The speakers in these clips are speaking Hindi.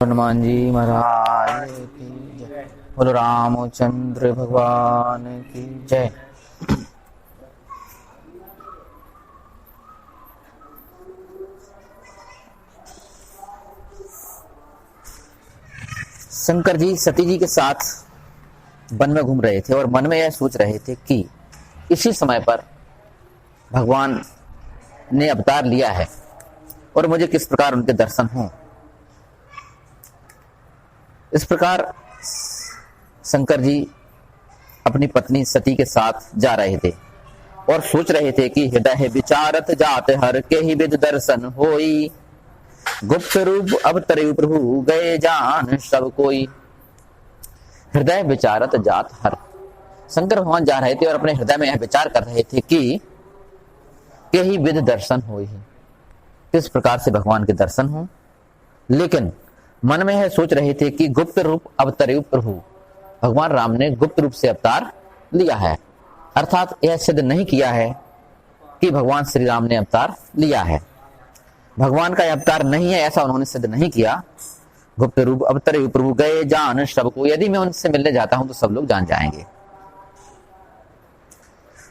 हनुमान जी महाराज की जय। बोलो रामचंद्र भगवान की जय। शंकर जी सती जी के साथ वन में घूम रहे थे और मन में यह सोच रहे थे कि इसी समय पर भगवान ने अवतार लिया है और मुझे किस प्रकार उनके दर्शन हों। इस प्रकार शंकर जी अपनी पत्नी सती के साथ जा रहे थे और सोच रहे थे कि हृदय विचारत जात हर के ही विद दर्शन होई, गुप्त रूप अवतरे प्रभु गए जान सब कोई। हृदय विचारत जात हर, शंकर भगवान जा रहे थे और अपने हृदय में यह विचार कर रहे थे कि के ही विद दर्शन होई, किस प्रकार से भगवान के दर्शन हो। लेकिन मन में यह सोच रहे थे कि गुप्त रूप अवतरे प्रभु, भगवान राम ने गुप्त रूप से अवतार लिया है, अर्थात यह सिद्ध नहीं किया है कि भगवान श्री राम ने अवतार लिया है। भगवान का अवतार नहीं है ऐसा उन्होंने सिद्ध नहीं किया। गुप्त रूप अवतरे प्रभु गए जान सबको, यदि मैं उनसे मिलने जाता हूं तो सब लोग जान जाएंगे।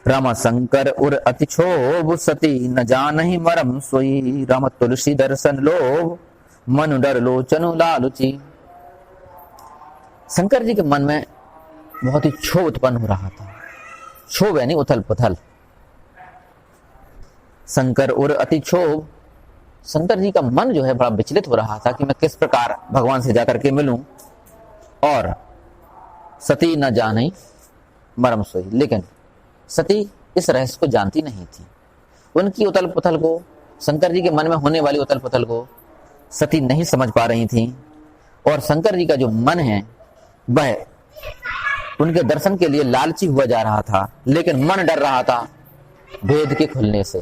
राम शंकर उर अति क्षोभ सती न जानहि मरम सोई, राम तुलसी दर्शन लोभ मनु डर लोचनु लालुची। शंकर जी के मन में बहुत ही क्षोभ उत्पन्न हो रहा था। क्षोभ यानी उथल पुथल। शंकर उर अति क्षोभ, शंकर जी का मन जो है बड़ा विचलित हो रहा था कि मैं किस प्रकार भगवान से जाकर के मिलूं। और सती न जाने मरम सोई, लेकिन सती इस रहस्य को जानती नहीं थी। उनकी उथल पुथल को, शंकर जी के मन में होने वाली उथल पुथल को सती नहीं समझ पा रही थी। और शंकर जी का जो मन है वह उनके दर्शन के लिए लालची हुआ जा रहा था, लेकिन मन डर रहा था भेद के खुलने से।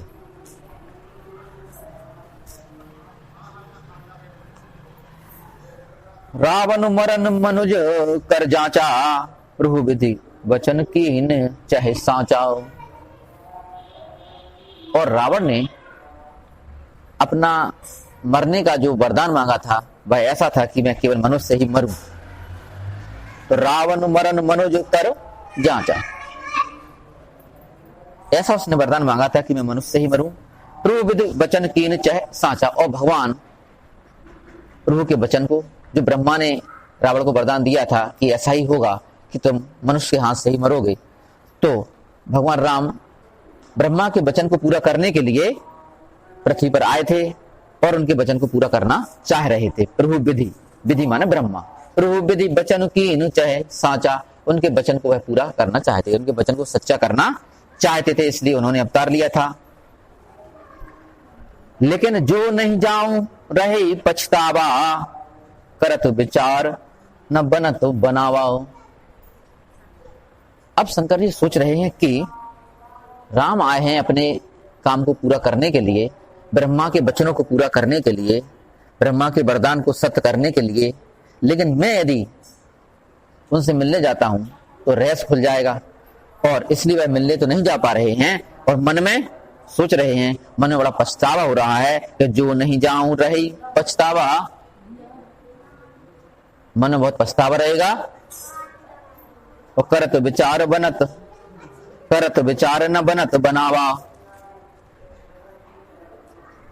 रावण मरन मनुज कर जांचा, प्रभु विधि वचन कीन चाहे सांचा। और रावण ने अपना मरने का जो वरदान मांगा था वह ऐसा था कि मैं केवल मनुष्य से ही मरूं। तो रावण मरन मनुज कर जांचा, ऐसा उसने वरदान मांगा था कि मैं मनुष्य से ही मरूं। प्रभु विधि वचन कीन चाहे सांचा, और भगवान प्रभु के वचन को, जो ब्रह्मा ने रावण को वरदान दिया था कि ऐसा ही होगा कि तुम मनुष्य के हाथ से ही मरोगे, तो भगवान राम ब्रह्मा के वचन को पूरा करने के लिए पृथ्वी पर आए थे और उनके वचन को पूरा करना चाह रहे थे। प्रभु विधि, विधि माने ब्रह्मा, प्रभु विधि वचन कीन चाहे सांचा, उनके वचन को वह पूरा करना चाहते, उनके वचन को सच्चा करना चाहते थे, इसलिए उन्होंने अवतार लिया था। लेकिन जो नहीं जाऊं रहे पछतावा, करत विचार न बनत बनावाओ। अब शंकर जी सोच रहे हैं कि राम आए हैं अपने काम को पूरा करने के लिए, ब्रह्मा के वचनों को पूरा करने के लिए, ब्रह्मा के वरदान को सत्य करने के लिए, लेकिन मैं यदि उनसे मिलने जाता हूं तो रहस्य खुल जाएगा, और इसलिए वह मिलने तो नहीं जा पा रहे हैं। और मन में सोच रहे हैं, मन में बड़ा पछतावा हो रहा है कि जो नहीं जाऊं रही पछतावा, मन में बहुत पछतावा रहेगा। और करत विचार बनत, करत विचार न बनत बनावा।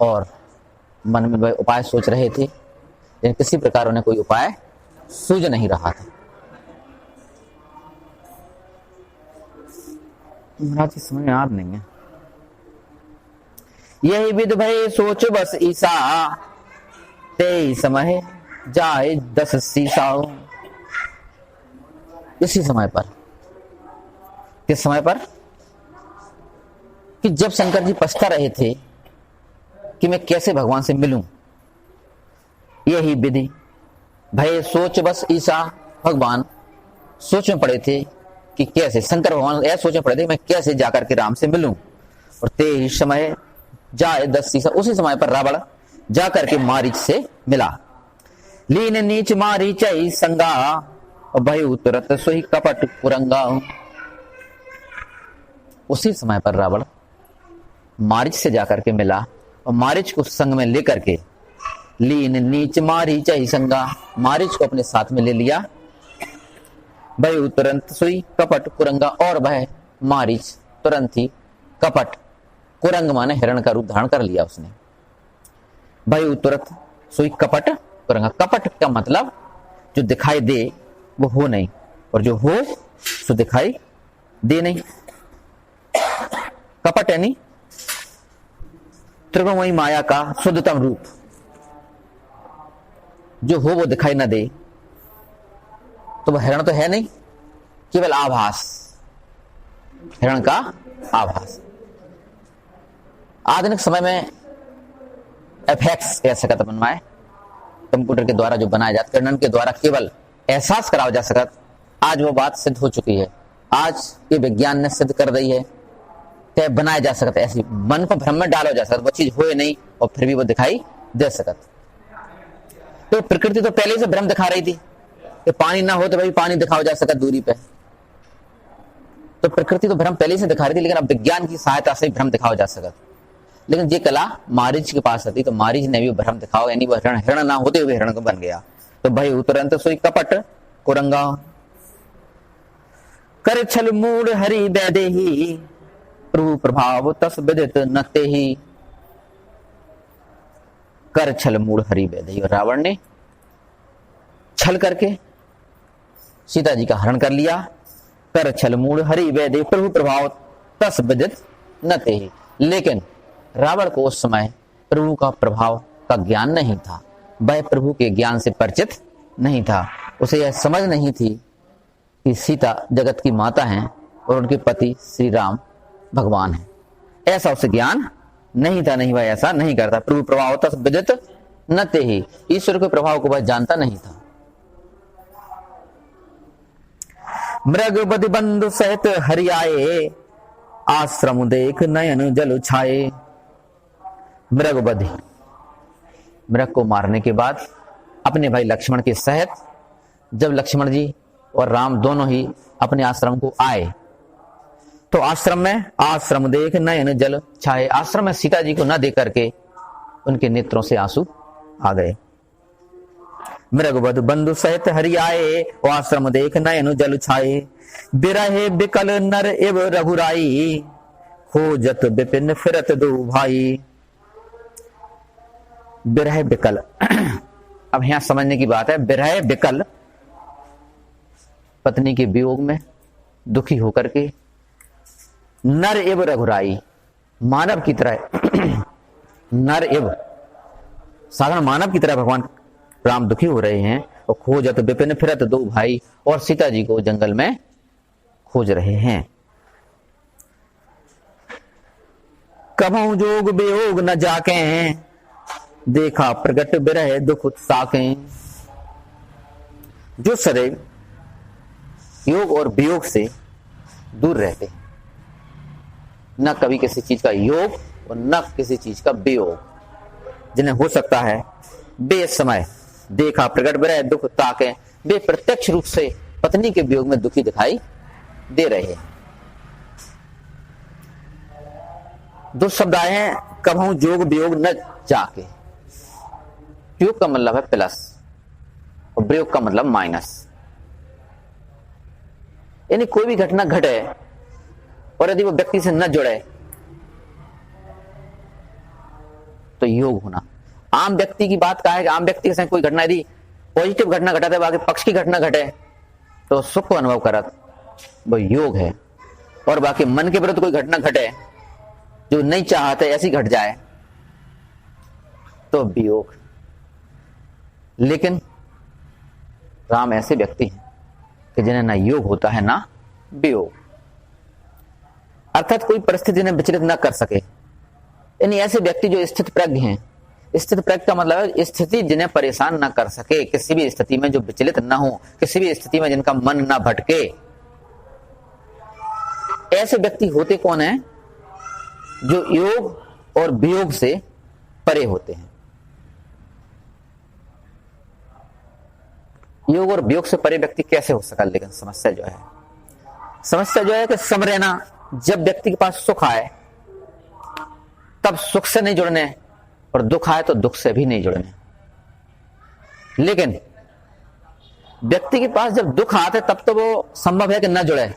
और मन में वह उपाय सोच रहे थे, लेकिन किसी प्रकार उन्हें कोई उपाय सूझ नहीं रहा था। महाराज की समझ में याद नहीं है। यही विध भय सोच बस ईसा, ते समय जाए 10 सीसा। इसी समय पर, किस समय पर, कि जब शंकर जी पछता रहे थे कि मैं कैसे भगवान से मिलूं, यही विधि भय सोच बस ईसा, भगवान सोच में पड़े थे कि कैसे, शंकर भगवान यह सोच में पड़े थे मैं कैसे जाकर के राम से मिलूं। और ते ही समय जाए 10 सीसा, उसी समय पर रावण जाकर के मारीच से मिला। लीन नीच मारीच संगा, भय तुरत सोही कपट कुरंगा। उसी समय पर रावण मारीच से जाकर के मिला और मारीच को संग में लेकर के लीन नीच मारीच ही संगा, मारीच को अपने साथ में ले लिया। भय तुरंत सुई कपट कुरंगा, और वह मारीच तुरंत ही कपट कुरंग माने हिरण का रूप धारण कर लिया उसने। भय तुरंत सुई कपट कुरंगा, कपट का मतलब जो दिखाई दे वो हो नहीं, और जो हो सो दिखाई दे नहीं। कपट यानी त्रिगुणमयी माया का शुद्धतम रूप, जो हो वो दिखाई ना दे, तो वह हिरण तो है नहीं, केवल आभास, हिरण का आभास। आधुनिक समय में एफएक्स कह सकता बनवाए, कंप्यूटर के द्वारा जो बनाया जाता, कर्णन के द्वारा केवल एहसास कराया जा सकता, आज वो बात सिद्ध हो चुकी है। आज के विज्ञान ने सिद्ध कर दी है कि बनाया जा सकता, ऐसी मन को भ्रम में डाला जा सकता, वो चीज होए नहीं और फिर भी वो दिखाई दे सकता। तो प्रकृति तो पहले से भ्रम दिखा रही थी कि पानी ना हो तो भाई पानी दिखाया जा सकता दूरी पे, तो प्रकृति तो भ्रम पहले से दिखा रही थी, लेकिन अब विज्ञान की सहायता से भ्रम दिखाया जा सकता। लेकिन ये कला मारीच के पास आती, तो मारीच ने भी भ्रम दिखाओ, यानी वह हिरण ना होते हुए हिरण बन गया। तो भाई तुरंत सोई कपट कुरंगा, कर छल मूड हरि बैदेही, प्रभु प्रभाव तस विदित नते ही। कर छल मूड हरि बैदेही, और रावण ने छल करके सीता जी का हरण कर लिया। कर छल मूड हरि बैदेही, प्रभु प्रभाव तस विदित नते ही। लेकिन रावण को उस समय प्रभु का प्रभाव का ज्ञान नहीं था, वह प्रभु के ज्ञान से परिचित नहीं था। उसे यह समझ नहीं थी कि सीता जगत की माता हैं और उनके पति श्री राम भगवान हैं, ऐसा उसे ज्ञान नहीं था। नहीं, वह ऐसा नहीं करता। प्रभु प्रभाव तस विदित नते ही, ईश्वर के प्रभाव को वह जानता नहीं था। मृग बधि बंधु सहित हरि आए, आश्रम देख नयन जल छाए। मृग बधि, मृग को मारने के बाद अपने भाई लक्ष्मण के सहित जब लक्ष्मण जी और राम दोनों ही अपने आश्रम को आए, तो आश्रम में आश्रम देख नयन जल छाए, आश्रम में सीता जी को न देख करके उनके नेत्रों से आंसू आ गए। मृगवध बंधु सहित हरि आए, आश्रम देख नयन जल छाए। बिरहे बिकल नर एव रघुराई, खोजत विपिन फिरत दो भाई। बिरह बिकल, अब यहां समझने की बात है। बिरह बिकल, पत्नी के वियोग में दुखी होकर के, नर एव रघुराई, मानव की तरह नर एव साधारण मानव की तरह भगवान राम दुखी हो रहे हैं। और खोजत विपिन फिरत दो भाई, और सीता जी को जंगल में खोज रहे हैं। कभू जोग वियोग न जाके, देखा प्रगट बिरह दुख उत्साके। जो सदैव योग और वियोग से दूर रहते हैं, न कभी किसी चीज का योग और न किसी चीज का वियोग, जिन्हें हो सकता है बेसमय देखा प्रगट बिरह दुख ताके, वे प्रत्यक्ष रूप से पत्नी के वियोग में दुखी दिखाई दे रहे हैं। दो शब्द आए हैं, कभू जोग वियोग न जाके। योग का मतलब है प्लस और वियोग का मतलब माइनस। यानी कोई भी घटना घटे और यदि वो व्यक्ति से न जुड़े तो योग होना। आम व्यक्ति की बात कहा है कि आम व्यक्ति के साथ कोई घटना यदि पॉजिटिव घटना घटा है, बाकी पक्ष की घटना घटे तो सुख को अनुभव करत, वो योग है। और बाकी मन के विरुद्ध कोई घटना घटे जो नहीं चाहते ऐसी घट जाए तो वियोग। लेकिन राम ऐसे व्यक्ति हैं कि जिन्हें ना योग होता है ना वियोग, अर्थात कोई परिस्थिति जिन्हें विचलित न कर सके। यानी ऐसे व्यक्ति जो स्थित प्रज्ञ हैं। स्थित प्रज्ञ का मतलब है स्थिति जिन्हें परेशान न कर सके, किसी भी स्थिति में जो विचलित न हो, किसी भी स्थिति में जिनका मन न भटके। ऐसे व्यक्ति होते कौन है? जो योग और वियोग से परे होते हैं। योग और वियोग से परे व्यक्ति कैसे हो सका? लेकिन समस्या जो है कि सम रहना। जब व्यक्ति के पास सुख आए तब सुख से नहीं जुड़ने, और दुख आए तो दुख से भी नहीं जुड़ने। लेकिन व्यक्ति के पास जब दुख आते तब तो वो संभव है कि न जुड़े।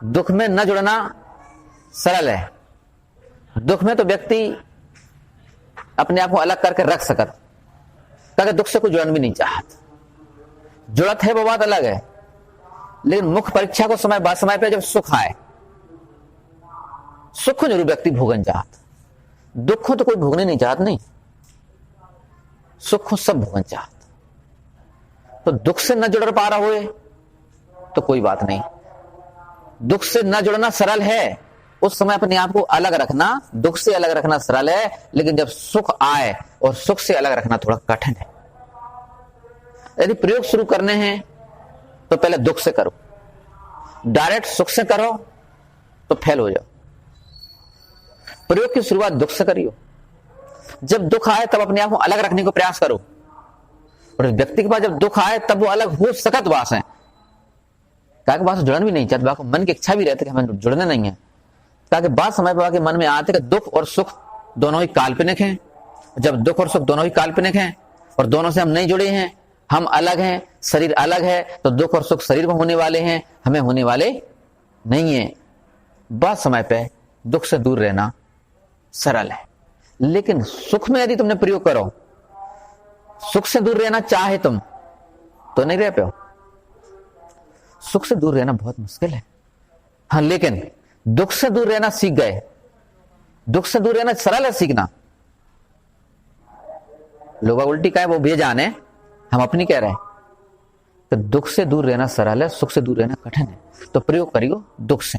दुख में न जुड़ना सरल है। दुख में तो व्यक्ति अपने आप को अलग करके रख सकत, ताकि दुख से कोई जुड़न भी नहीं चाहत। जुड़त है वो बात अलग है, लेकिन मुख्य परीक्षा को समय पे जब सुख आए, सुख जरूर व्यक्ति भोगन चाहत। दुख को तो कोई भोगने नहीं चाहत, नहीं, सुख को सब भोगन चाहत। तो दुख से न जुड़ पा रहा हो तो कोई बात नहीं। दुख से न जुड़ना सरल है, उस समय अपने आप को अलग रखना, दुख से अलग रखना सरल है, लेकिन जब सुख आए और सुख से अलग रखना थोड़ा कठिन है। यदि प्रयोग शुरू करने हैं तो पहले दुख से करो, डायरेक्ट सुख से करो तो फेल हो जाओ। प्रयोग की शुरुआत दुख से करियो। जब दुख आए तब अपने आप को अलग रखने को प्रयास करो, और व्यक्ति के पास जब दुख आए तब वो अलग हो सकत बास है, ताकि बात जुड़न भी नहीं चाहते, बात मन की इच्छा भी रहती कि हमें जुड़ने नहीं है, ताकि बात समय पर आके मन में आते कि दुख और सुख दोनों ही काल्पनिक हैं। जब दुख और सुख दोनों ही काल्पनिक हैं और दोनों से हम नहीं जुड़े हैं, हम अलग हैं, शरीर अलग है, तो दुख और सुख शरीर में होने वाले हैं, हमें होने वाले नहीं है। बात समय पे दुख से दूर रहना सरल है, लेकिन सुख में यदि तुमने प्रयोग करो, सुख से दूर रहना चाहे तुम तो नहीं रह पाओ। सुख से दूर रहना बहुत मुश्किल है। हाँ, लेकिन दुख से दूर रहना सीख गए। दुख से दूर रहना सरल है सीखना। लोग उल्टी कहे वो बेजान है, हम अपनी कह रहे हैं। तो दुख से दूर रहना सरल है, सुख से दूर रहना कठिन है। तो प्रयोग करियो दुख से,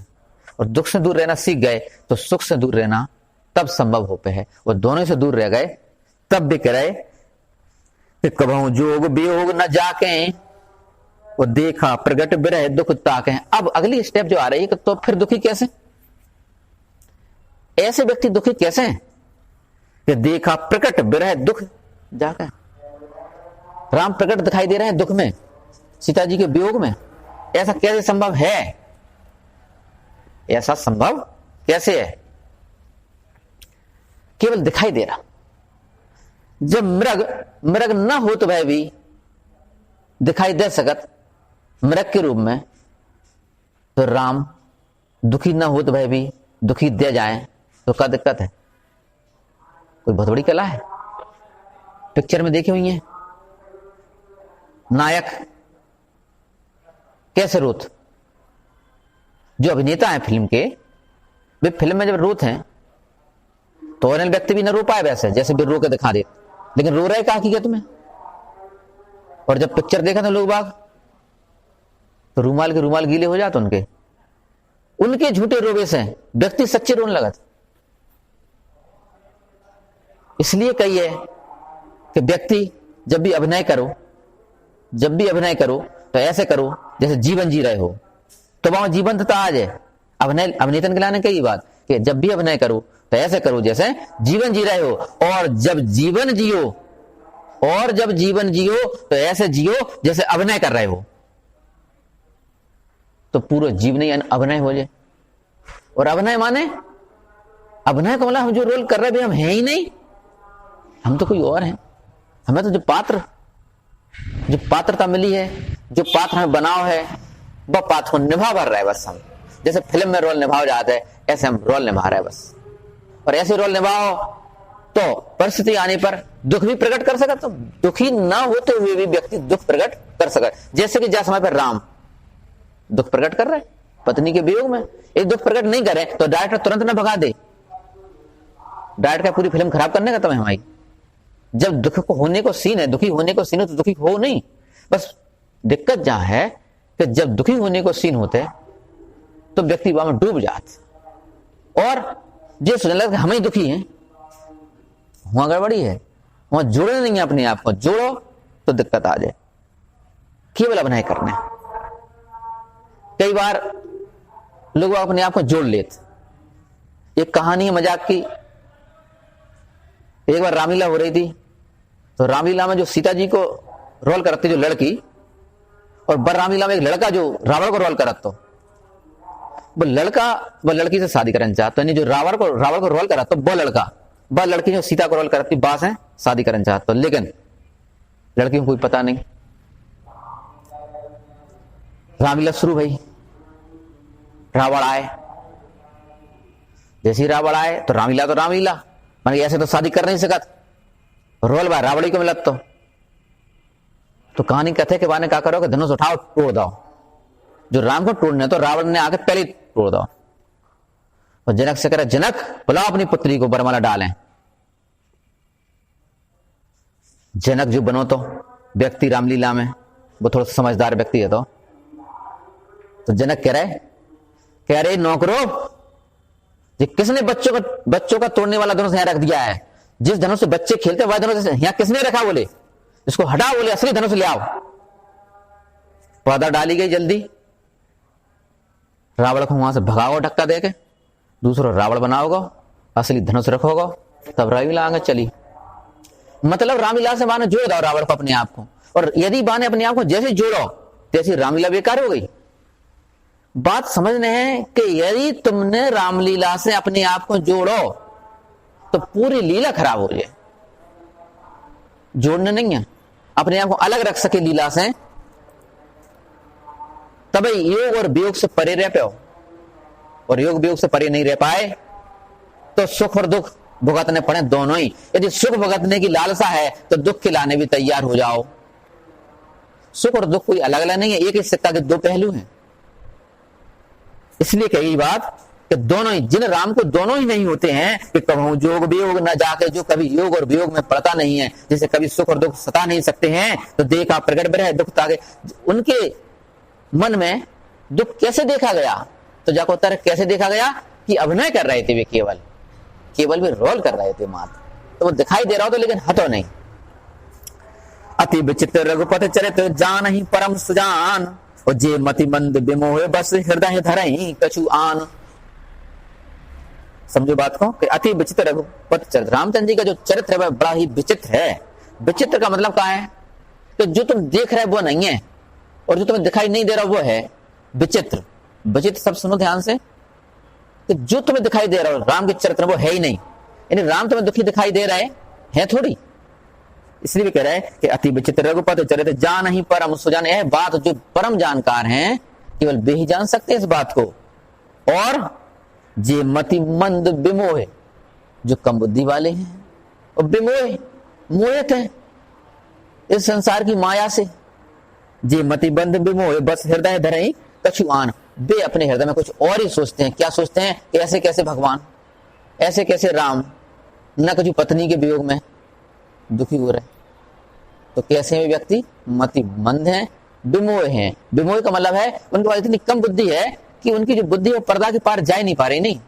और दुख से दूर रहना सीख गए तो सुख से दूर रहना तब संभव हो पे है। वो दोनों से दूर रह गए तब भी कह रहे कि कबहू जोग वियोग न जाके, वो देखा प्रगट बिरह दुख ताके। अब अगली स्टेप जो आ रही है कि तो फिर दुखी कैसे, ऐसे व्यक्ति दुखी कैसे हैं कि देखा प्रकट बिरह दुख जाके। राम प्रकट दिखाई दे रहे हैं दुख में, सीता जी के वियोग में। ऐसा कैसे संभव है? ऐसा संभव कैसे है? केवल दिखाई दे रहा। जब मृग न हो तो वह भी दिखाई दे सकत मृग के रूप में, तो राम दुखी न हो तो वह भी दुखी दे जाए तो क्या दिक्कत है? कोई बहुत बड़ी कला है। पिक्चर में देखी हुई है, नायक कैसे रोत, जो अभिनेता है फिल्म के, वे फिल्म में जब रोते हैं तो अन्य व्यक्ति भी न रो पाए वैसे, जैसे भी रो के दिखा दे, लेकिन रो रहे क्या हकीकत में। और जब पिक्चर देखा था लोग बाग, तो रूमाल के रूमाल गीले हो जाते उनके झूठे रोवे से व्यक्ति सच्चे रोने लगा। इसलिए कहिए कि व्यक्ति जब भी अभिनय करो तो ऐसे करो जैसे जीवन जी रहे हो, तो वहां जीवंतता आ जाए। अभिनेतन के लाने कई बात कि जब भी अभिनय करो तो ऐसे करो जैसे जीवन जी रहे हो, और जब जीवन जियो तो ऐसे जियो जैसे अभिनय कर रहे हो, तो पूरा जीवन ही अभिनय हो जाए। और अभिनय माने, अभिनय को मतलब हम जो रोल कर रहे हैं हम हैं ही नहीं, हम तो कोई और हैं। हमें तो जो पात्रता मिली है, जो पात्र हमें बनाओ है, वह पात्र को निभा भर रहा है बस। हम जैसे फिल्म में रोल निभाओ जाते हैं, ऐसे हम रोल निभा रहे हैं बस। और ऐसे रोल निभाओ तो परिस्थिति आने पर दुख भी प्रकट कर सका। तो दुखी ना होते हुए भी व्यक्ति दुख प्रकट कर सका। जैसे कि जिस समय पर राम दुख प्रकट कर रहे हैं पत्नी के वियोग में, एक दुख प्रकट नहीं करे तो डायरेक्टर तुरंत ना भगा दे। डायरेक्टर का पूरी फिल्म खराब करने का तो हमारी, जब दुख को होने को सीन है, दुखी होने को सीन है, तो दुखी हो नहीं। बस दिक्कत जहां है कि जब दुखी होने को सीन होते तो व्यक्ति वहां डूब जाते और जो सोचने लगता हम ही दुखी हैं, वहां गड़बड़ी है। वहां जोड़े नहीं है अपने आप को, जोड़ो तो दिक्कत आ जाए। केवल अभिनय करने, कई बार लोग अपने आप को जोड़ लेते। एक कहानी है मजाक की, एक बार रामलीला हो रही थी, तो रामलीला में जो सीता जी को रोल करती जो लड़की, और बर रामलीला में एक लड़का जो रावण को रोल करता, वो लड़का वो लड़की से शादी करना चाहता, यानी जो रावण को रोल करा तो वो लड़का, वह लड़की जो सीता को रोल करती बास है शादी करना चाहता। लेकिन लड़की को कोई पता नहीं। रामलीला शुरू भई, रावण आए। जैसे ही रावण आए तो रामलीला माने ऐसे तो शादी कर नहीं सकत, रोल बा रावड़ी को मिलत तो कहानी कथे के बाने क्या करो कि धनुष उठाओ तोड़ दो। जो राम को तोड़ने तो रावण ने आके पहले तोड़ दो। और जनक से कह जनक बुलाओ अपनी पुत्री को बरमाला डालें। जनक जो बनो तो व्यक्ति रामलीला में वो थोड़ा समझदार व्यक्ति है तो जनक कह रहे नौकरो, किसने बच्चों का तोड़ने वाला धनुष यहां रख दिया है? जिस धनुष से बच्चे खेलते वह धनुष यहां किसने रखा? बोले इसको हटाओ, बोले असली धनुष ले आओ। पौधा डाली गई जल्दी, रावण को वहां से भगाओ धक्का देके, दूसरा रावण बनाओगे, असली धनुष रखोगे, तब रामलीला आगे चली। मतलब रामलीला से माने जोड़ दो रावण को अपने आप को, और यदि बाने अपने आप को जैसे जोड़ो तैसी रामलीला बेकार हो गई। बात समझने हैं कि यदि तुमने रामलीला से अपने आप को जोड़ो तो पूरी लीला खराब हो जाए। जोड़ने नहीं है, अपने आप को अलग रख सके लीला से, तब योग और वियोग से परे रह पाओ। और योग वियोग से परे नहीं रह पाए तो सुख और दुख भुगतने पड़े दोनों ही। यदि सुख भुगतने की लालसा है तो दुख खिलाने भी तैयार हो जाओ। सुख और दुख कोई अलग अलग नहीं है, एक ही सिक्का के दो पहलू हैं। इसलिए कही बात कि दोनों ही, जिन राम को दोनों ही नहीं होते हैं कि कभी योग वियोग न जाके, जो कभी योग और वियोग में पड़ता नहीं है, जैसे कभी सुख और दुख सता नहीं सकते हैं, तो देखा प्रकट में है दुख ताके, उनके मन में दुख कैसे देखा गया? तो जाको उत्तर कैसे देखा गया कि अभिनय कर रहे थे वे, केवल भी रोल कर रहे थे मात्र, तो वो दिखाई दे रहा हो तो लेकिन हटो नहीं। अति विचित्र रघुपति चरित्र जान ही परम सुजान, और जे मति मंद विमोह बस हृदय धरहि कछु आन। समझो बात को कि अति विचित्र रघुपति चरित्र, रामचंद्र जी का जो चरित्र है वह बड़ा ही विचित्र है। विचित्र का मतलब क्या है कि जो तुम देख रहे वो नहीं है, और जो तुम्हें दिखाई नहीं दे रहा वो है विचित्र। विचित्र सब सुनो ध्यान से, कि जो तुम्हें दिखाई दे रहा हो राम के चरित्र वो है ही नहीं, यानी राम तुम्हें दुखी दिखाई दे रहे हैं थोड़ी। इसलिए भी कह रहे हैं कि अति विचित्र रघुपति चरित्र जान ही परम सुजान। यह बात जो परम जानकार हैं केवल वे ही जान सकते हैं इस बात को। और जे मति मंद विमोह, जो कम बुद्धि वाले हैं और विमोह मोहित हैं इस संसार की माया से। जे मति बंद विमोह बस हृदय धरहि कछु आन, वे अपने हृदय में कुछ और ही सोचते हैं। क्या सोचते हैं? ऐसे कैसे भगवान, ऐसे कैसे राम, न कुछ पत्नी के वियोग में दुखी हो रहे। तो कैसे में व्यक्ति मति मंद हैं, विमोह हैं। विमोह का मतलब है उनके पास इतनी कम बुद्धि है कि उनकी जो बुद्धि है पर्दा के पार जा ही नहीं पा रही, नहीं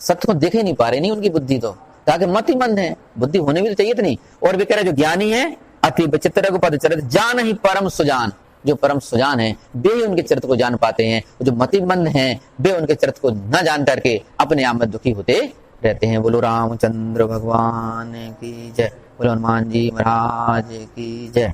सत्य को देख ही नहीं पा रही, नहीं उनकी बुद्धि तो ताकि मति मंद है, बुद्धि होने भी तो चाहिए इतनी। और वे कह रहे जो ज्ञानी है अति विचित्र रघुपति चरित्र जान ही परम सुजान, जो परम सुजान है वे ही उनके चरित्र को जान पाते हैं। जो मति मंद हैं वे उनके चरित्र को न जान करके अपने आप में दुखी होते रहते हैं। बोलो रामचंद्र भगवान की जय, बोलो हनुमान जी महाराज की जय।